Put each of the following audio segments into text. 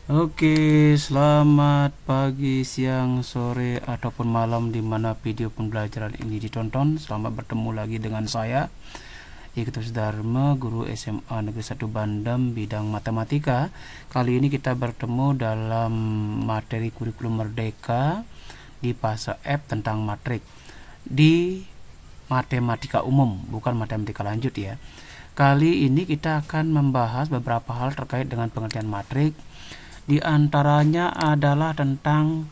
Oke, selamat pagi, siang, sore, ataupun malam dimana video pembelajaran ini ditonton. Selamat bertemu lagi dengan saya, Ignatius Dharma, guru SMA Negeri 1 Bandem, bidang matematika. Kali ini kita bertemu dalam materi kurikulum merdeka di fase F tentang matrik di matematika umum, bukan matematika lanjut ya. Kali ini kita akan membahas beberapa hal terkait dengan pengertian matrik. Di antaranya adalah tentang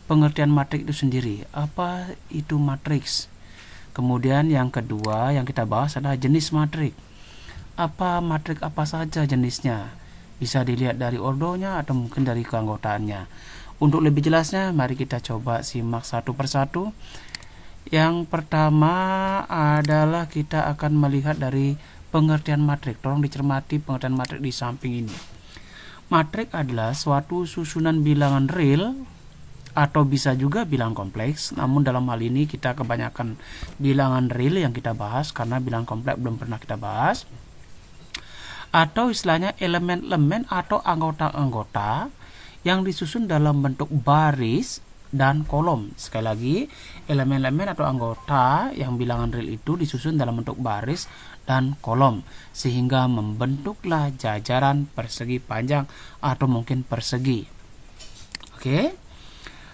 pengertian matrik itu sendiri. Apa itu matriks? Kemudian yang kedua yang kita bahas adalah jenis matrik. Apa matrik apa saja jenisnya? Bisa dilihat dari ordonya atau mungkin dari keanggotaannya. Untuk lebih jelasnya, mari kita coba simak satu persatu. Yang pertama adalah kita akan melihat dari pengertian matrik. Tolong dicermati pengertian matrik di samping ini. Matrik adalah suatu susunan bilangan real atau bisa juga bilangan kompleks. Namun dalam hal ini kita kebanyakan bilangan real yang kita bahas karena bilangan kompleks belum pernah kita bahas. Atau istilahnya elemen-elemen atau anggota-anggota yang disusun dalam bentuk baris dan kolom. Sekali lagi, elemen-elemen atau anggota yang bilangan real itu disusun dalam bentuk baris dan kolom sehingga membentuklah jajaran persegi panjang atau mungkin persegi. Oke.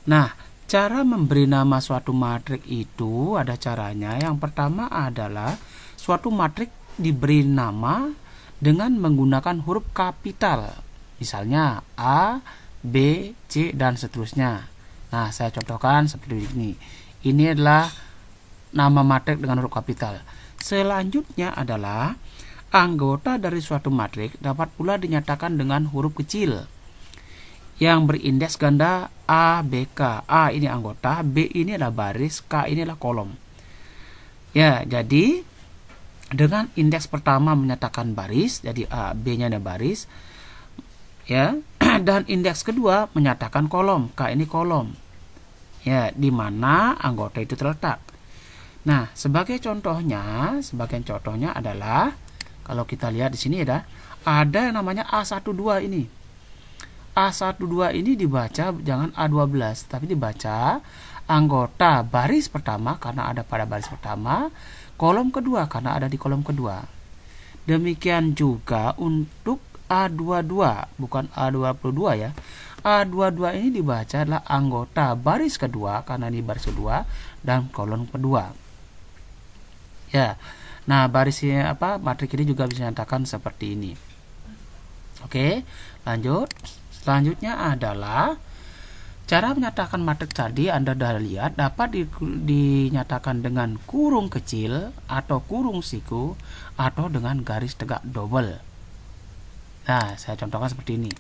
Nah, cara memberi nama suatu matrik itu ada caranya. Yang pertama adalah suatu matrik diberi nama dengan menggunakan huruf kapital. Misalnya A, B, C dan seterusnya. Nah, saya contohkan seperti ini. Ini adalah nama matrik dengan huruf kapital. Selanjutnya adalah anggota dari suatu matrik dapat pula dinyatakan dengan huruf kecil yang berindeks ganda A, B, K. A ini anggota, B ini adalah baris, K ini adalah kolom. Ya, jadi dengan indeks pertama menyatakan baris, jadi A, B-nya ada baris. Ya, dan indeks kedua menyatakan kolom, K ini kolom. Ya, di mana anggota itu terletak. Nah, sebagai contohnya adalah kalau kita lihat di sini ada yang namanya A12 ini. A12 ini dibaca jangan A12, tapi dibaca anggota baris pertama karena ada pada baris pertama, kolom kedua karena ada di kolom kedua. Demikian juga untuk A22, bukan A22 ya. A22 ini dibaca adalah anggota baris kedua karena ini baris kedua dan kolom kedua. Ya. Nah, barisnya matrik ini juga bisa dinyatakan seperti ini. Oke, lanjut. Selanjutnya adalah cara menyatakan matrik tadi Anda sudah lihat dapat dinyatakan dengan kurung kecil atau kurung siku atau dengan garis tegak double. Nah, saya contohkan seperti ini.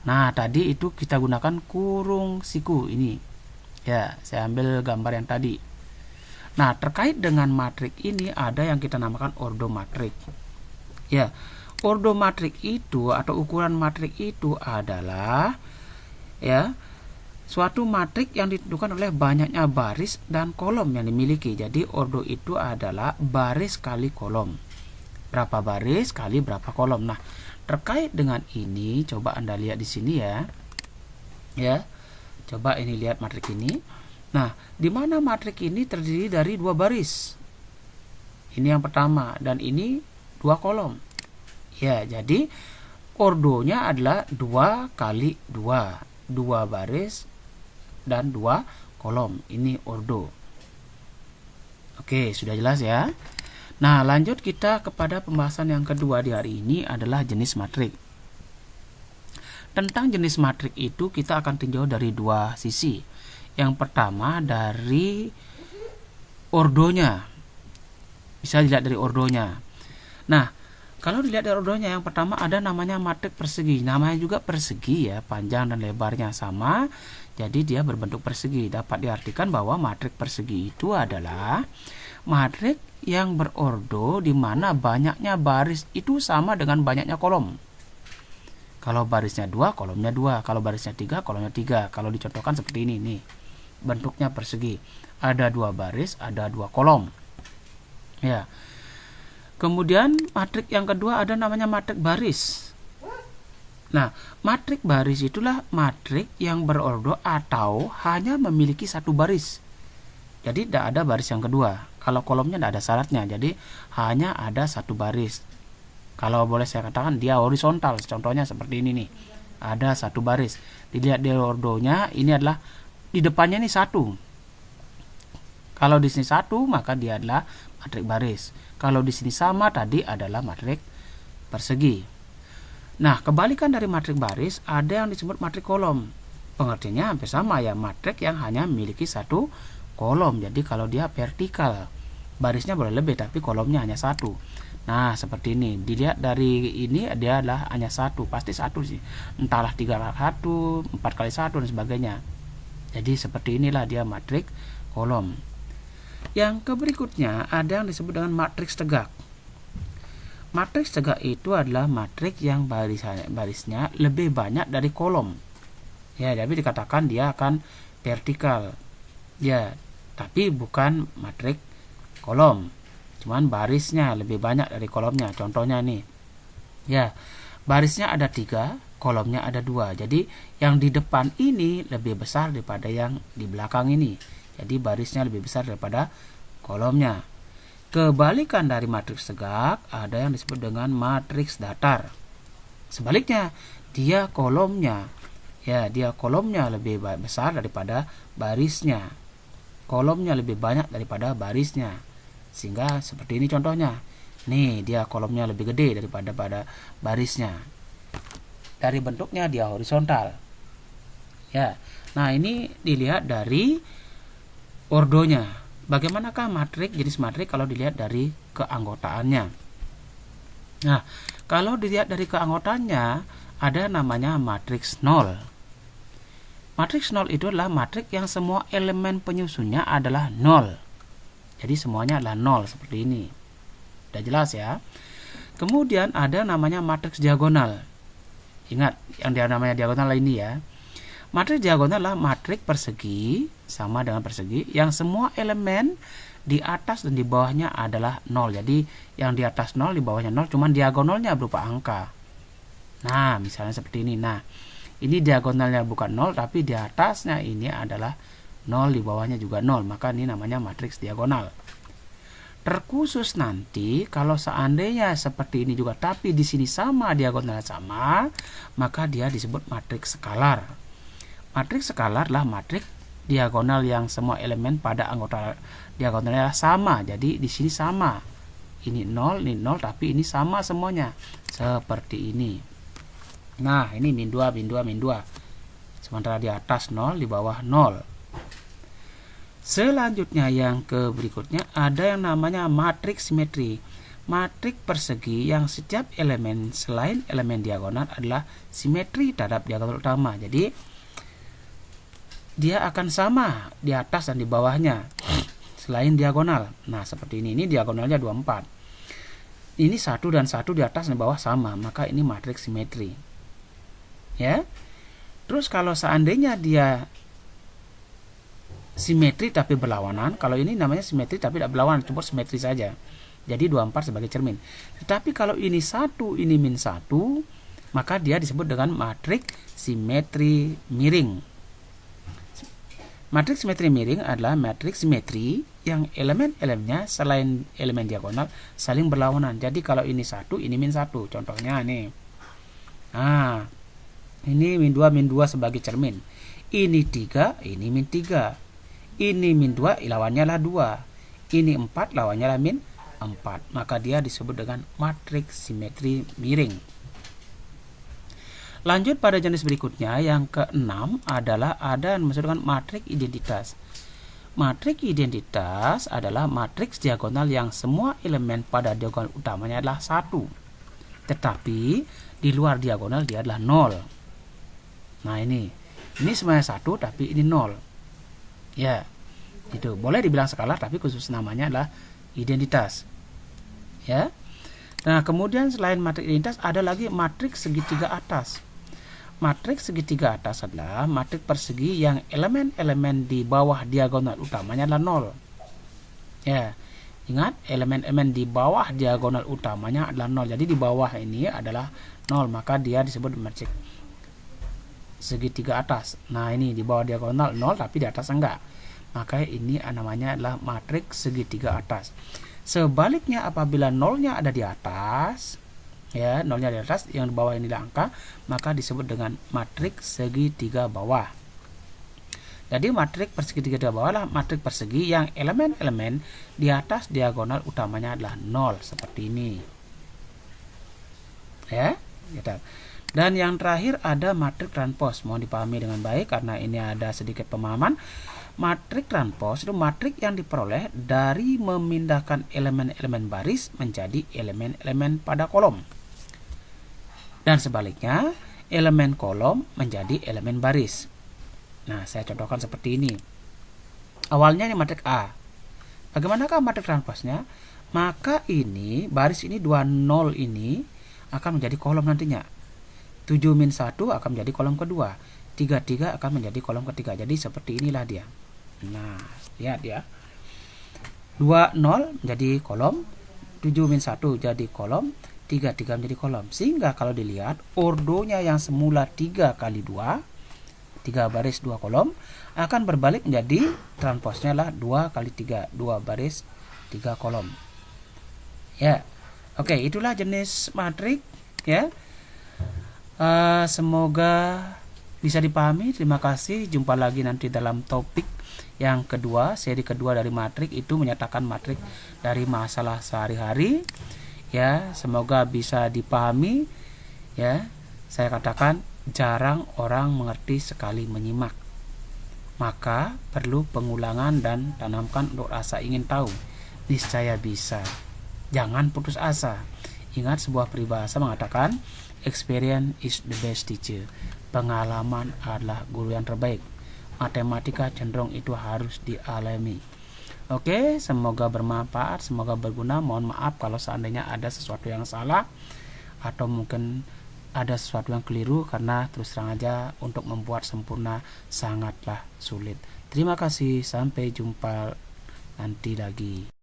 Nah, tadi itu kita gunakan kurung siku ini. Ya, saya ambil gambar yang tadi. Nah, terkait dengan matrik ini ada yang kita namakan ordo matrik. Ya, ordo matrik itu atau ukuran matrik itu adalah ya suatu matrik yang ditentukan oleh banyaknya baris dan kolom yang dimiliki. Jadi ordo itu adalah baris kali kolom. Berapa baris kali berapa kolom. Nah, terkait dengan ini coba Anda lihat di sini ya. Ya. Coba ini lihat matrik ini. Nah, di mana matrik ini terdiri dari dua baris. Ini yang pertama dan ini dua kolom. Ya, jadi ordonya adalah 2 kali 2. 2 baris dan 2 kolom. Ini ordo. Oke, sudah jelas ya. Nah, lanjut kita kepada pembahasan yang kedua di hari ini adalah jenis matrik. Tentang jenis matrik itu kita akan tinjau dari dua sisi. Yang pertama dari ordonya. Bisa dilihat dari ordonya. Nah, kalau dilihat dari ordonya yang pertama ada namanya matrik persegi. Namanya juga persegi ya, panjang dan lebarnya sama. Jadi dia berbentuk persegi. Dapat diartikan bahwa matrik persegi itu adalah matrik yang berordo di mana banyaknya baris itu sama dengan banyaknya kolom. Kalau barisnya 2, kolomnya 2. Kalau barisnya 3, kolomnya 3. Kalau dicontohkan seperti ini nih. Bentuknya persegi. Ada 2 baris, ada 2 kolom. Ya. Kemudian matrik yang kedua ada namanya matrik baris. Nah, matrik baris itulah matrik yang berordo atau hanya memiliki satu baris. Jadi tidak ada baris yang kedua. Kalau kolomnya tidak ada syaratnya, jadi hanya ada satu baris. Kalau boleh saya katakan dia horizontal. Contohnya seperti ini nih. Ada satu baris. Dilihat di ordonya, ini adalah di depannya nih satu. Kalau di sini satu, maka dia adalah matrik baris. Kalau di sini sama, tadi adalah matrik persegi. Nah, kebalikan dari matrik baris, ada yang disebut matrik kolom. Pengertiannya hampir sama ya, matrik yang hanya memiliki satu kolom. Jadi kalau dia vertikal, barisnya boleh lebih, tapi kolomnya hanya satu. Nah, seperti ini. Dilihat dari ini, dia adalah hanya satu. Pasti satu sih. Entahlah 3x1, 4x1, dan sebagainya. Jadi seperti inilah dia matrik kolom. Yang berikutnya ada yang disebut dengan matriks tegak. Matriks tegak itu adalah matriks yang barisnya lebih banyak dari kolom. Ya, jadi dikatakan dia akan vertikal. Ya, tapi bukan matriks kolom. Cuman barisnya lebih banyak dari kolomnya. Contohnya nih. Ya, barisnya ada 3, kolomnya ada 2. Jadi yang di depan ini lebih besar daripada yang di belakang ini. Jadi barisnya lebih besar daripada kolomnya. Kebalikan dari matriks tegak ada yang disebut dengan matriks datar. Sebaliknya, dia kolomnya lebih besar daripada barisnya. Kolomnya lebih banyak daripada barisnya. Sehingga seperti ini contohnya. Nih, dia kolomnya lebih gede daripada barisnya. Dari bentuknya dia horizontal. Ya. Nah, ini dilihat dari ordonya. Bagaimanakah jenis matrik kalau dilihat dari keanggotaannya? Nah, kalau dilihat dari keanggotaannya, ada namanya matriks 0. Matriks 0 itu adalah matrik yang semua elemen penyusunnya adalah 0. Jadi semuanya adalah 0 seperti ini. Sudah jelas ya? Kemudian ada namanya matriks diagonal. Ingat, yang dia namanya diagonal ini ya. Matriks diagonal adalah matrik persegi, sama dengan persegi, yang semua elemen di atas dan di bawahnya adalah 0. Jadi yang di atas 0, di bawahnya 0, cuman diagonalnya berupa angka. Nah, misalnya seperti ini. Nah, ini diagonalnya bukan 0, tapi di atasnya ini adalah 0, di bawahnya juga 0. Maka ini namanya matriks diagonal. Terkhusus nanti, kalau seandainya seperti ini juga, tapi di sini sama, diagonalnya sama, maka dia disebut matriks skalar. Matriks skalar adalah matriks diagonal yang semua elemen pada anggota diagonalnya sama. Jadi di sini sama. Ini 0, tapi ini sama semuanya. Seperti ini. Nah, ini min 2, min 2, min 2. Sementara di atas 0, di bawah 0. Selanjutnya yang berikutnya ada yang namanya matriks simetri. Matriks persegi yang setiap elemen selain elemen diagonal adalah simetri terhadap diagonal utama. Jadi dia akan sama di atas dan di bawahnya selain diagonal. Nah, seperti ini. Ini diagonalnya 24. Ini 1 dan 1 di atas dan di bawah sama, maka ini matriks simetri. Ya. Terus kalau seandainya dia simetri tapi berlawanan, kalau ini namanya simetri tapi tidak berlawanan, cuma simetri saja. Jadi 24 sebagai cermin. Tetapi kalau ini 1, ini min 1, maka dia disebut dengan matriks simetri miring. Matriks simetri miring adalah matriks simetri yang elemen-elemennya selain elemen diagonal saling berlawanan. Jadi kalau ini 1, ini min 1. Contohnya nih. Nah, ini min 2, min 2 sebagai cermin. Ini 3, ini min 3. Ini min 2, lawannya lah 2. Ini 4, lawannya lah min 4. Maka dia disebut dengan matriks simetri miring. Lanjut pada jenis berikutnya, yang keenam adalah ada yang disebut dengan matriks identitas. Matriks identitas adalah matriks diagonal yang semua elemen pada diagonal utamanya adalah 1. Tetapi di luar diagonal dia adalah 0. Nah, ini semuanya 1 tapi ini 0. Ya, itu boleh dibilang skalar tapi khusus namanya adalah identitas. Ya. Nah, kemudian selain matriks identitas ada lagi matriks segitiga atas. Matriks segitiga atas adalah matriks persegi yang elemen-elemen di bawah diagonal utamanya adalah 0. Ya. Ingat, elemen-elemen di bawah diagonal utamanya adalah 0. Jadi di bawah ini adalah 0, maka dia disebut matriks segitiga atas. Nah, ini di bawah diagonal 0 tapi di atas enggak. Maka ini namanya adalah matriks segitiga atas. Sebaliknya apabila nolnya ada di atas, ya, nolnya di atas, yang di bawah ini angka, maka disebut dengan matriks segitiga bawah. Jadi matriks persegitiga bawah adalah matriks persegi yang elemen-elemen di atas diagonal utamanya adalah 0 seperti ini. Ya, gitu. Dan yang terakhir ada matriks transpos. Mohon dipahami dengan baik karena ini ada sedikit pemahaman. Matriks transpos itu matriks yang diperoleh dari memindahkan elemen-elemen baris menjadi elemen-elemen pada kolom. Dan sebaliknya, elemen kolom menjadi elemen baris. Nah, saya contohkan seperti ini. Awalnya ini matriks A. Bagaimanakah matriks transposnya? Maka ini, baris ini 20 ini akan menjadi kolom nantinya. 7-1 akan menjadi kolom kedua. 33 akan menjadi kolom ketiga. Jadi seperti inilah dia. Nah, lihat ya. 20 menjadi kolom, 7-1 jadi kolom, 33 menjadi kolom. Sehingga kalau dilihat, ordonya yang semula 3 kali 2, 3 baris 2 kolom, akan berbalik menjadi transposnya lah 2 kali 3, 2 baris 3 kolom. Ya, oke, itulah jenis matriks ya. Semoga bisa dipahami. Terima kasih. Jumpa lagi nanti dalam topik yang kedua, seri kedua dari matriks, itu menyatakan matriks dari masalah sehari-hari. Ya, semoga bisa dipahami. Ya, saya katakan jarang orang mengerti sekali menyimak. Maka perlu pengulangan dan tanamkan untuk rasa ingin tahu. Niscaya bisa. Jangan putus asa. Ingat sebuah peribahasa mengatakan experience is the best teacher. Pengalaman adalah guru yang terbaik. Matematika cenderung itu harus dialami. Oke, semoga bermanfaat, semoga berguna. Mohon maaf kalau seandainya ada sesuatu yang salah atau mungkin ada sesuatu yang keliru, karena terus terang aja untuk membuat sempurna sangatlah sulit. Terima kasih, sampai jumpa nanti lagi.